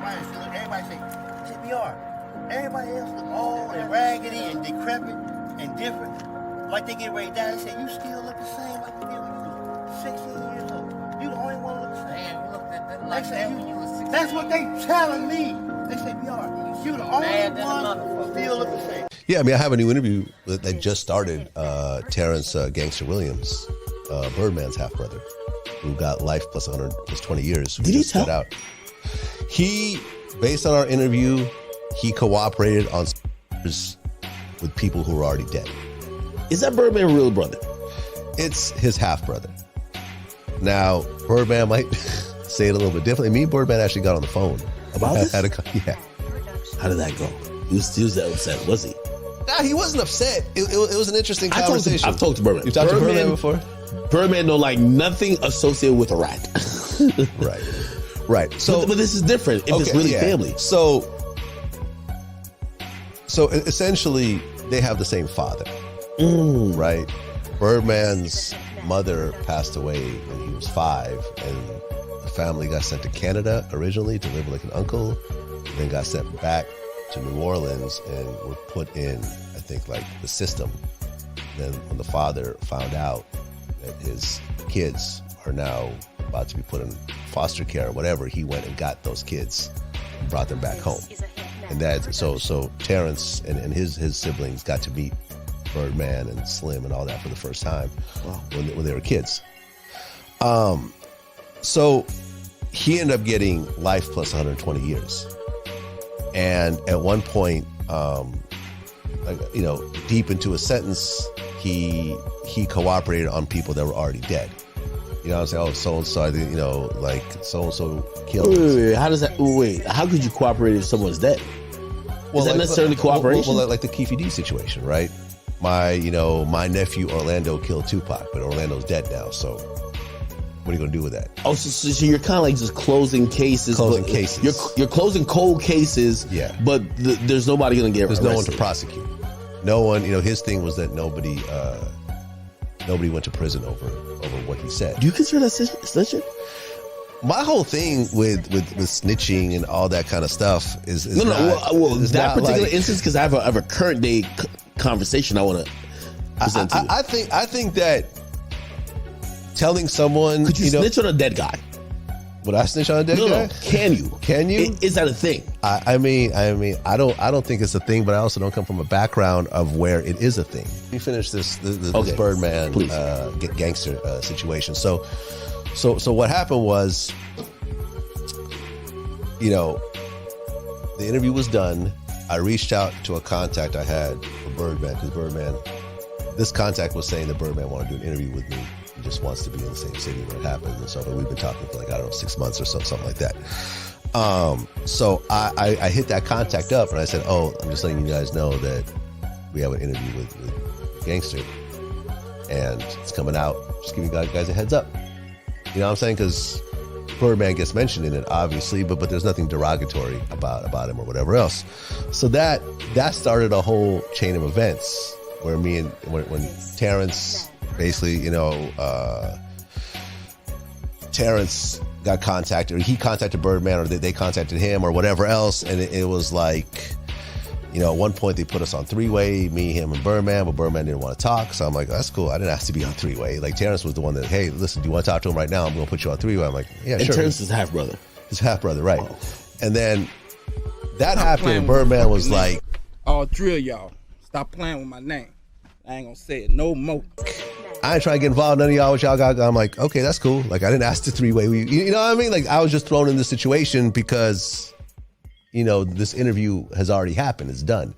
fine. See, look, everybody say BR. Everybody else look old and raggedy and decrepit and different. Like they get ready to die. They say, you still look the same like you did when you were 16 years old. You the only one who look the same. Man, you looked at them like that when you was 16. That's what they telling me. They say, BR, you the only one who still look the same. Yeah, I mean, I have a new interview that just started. Terrance Gangsta Williams, Birdman's half brother, who got life plus 100 plus 20 years. Did he tell? Out. He, based on our interview, he cooperated on with people who were already dead. Is that Birdman's real brother? It's his half brother. Now, Birdman might say it a little bit differently. Me and Birdman actually got on the phone about this. Yeah. How did that go? He was that upset, was he? Nah, he wasn't upset. It was an interesting conversation. I've talked to Birdman. You've talked to Birdman before? Birdman don't like nothing associated with a rat. Right. So, but this is different if it's really family. So essentially, they have the same father, right? Birdman's mother passed away when he was 5, and the family got sent to Canada originally to live with like an uncle, then got sent back to New Orleans and were put in, I think, like the system. Then when the father found out that his kids are now about to be put in foster care or whatever, he went and got those kids and brought them back home. And that, so Terrance and his siblings got to meet Birdman and Slim and all that for the first time when they were kids. So he ended up getting life plus 120 years. And at one point, deep into a sentence, he cooperated on people that were already dead. You know what I'm saying? Oh, so-and-so, like so-and-so killed. Wait, how does that, how could you cooperate if someone's dead? Is that necessarily cooperation? Well, like the Keefe D situation, right? My nephew Orlando killed Tupac, but Orlando's dead now, so what are you going to do with that? Oh, so you're kind of like just closing cases. You're closing cold cases, but there's nobody going to get arrested. There's no one to prosecute. No one, his thing was that nobody went to prison over what he said. Do you consider that snitching? My whole thing with snitching and all that kind of stuff is that particular instance, because I have a current day conversation I want to present to you. I think that telling someone, could you snitch on a dead guy? Would I snitch on a dead guy? No. Can you? Can you? Is that a thing? I mean, I don't think it's a thing, but I also don't come from a background of where it is a thing. We finish this Birdman gangster situation. So what happened was, the interview was done. I reached out to a contact I had for Birdman, because this contact was saying that Birdman wanted to do an interview with me. He just wants to be in the same city when it happens. And so we've been talking for 6 months or something like that. So I hit that contact up and I said, I'm just letting you guys know that we have an interview with Gangster and it's coming out. Just giving you guys a heads up. You know what I'm saying? Because Birdman gets mentioned in it, obviously, but there's nothing derogatory about him or whatever else. So that started a whole chain of events where when Terrance basically, Terrance got contacted, or he contacted Birdman, or they contacted him, or whatever else, and it was like, at one point they put us on 3-way, me, him, and Birdman, but Birdman didn't want to talk, so I'm like, that's cool, I didn't ask to be on 3-way. Like, Terrance was the one that, hey, listen, do you want to talk to him right now? I'm going to put you on 3-way. I'm like, yeah, sure. And Terrance is half-brother. His half-brother, right. Oh. And then that happened, and Birdman was like, all 3 of y'all, stop playing with my name. I ain't gonna say it no more. I ain't trying to get involved. None of y'all, what y'all got. I'm like, okay, that's cool. Like, I didn't ask the 3-way. You know what I mean? Like, I was just thrown in this situation because, this interview has already happened. It's done.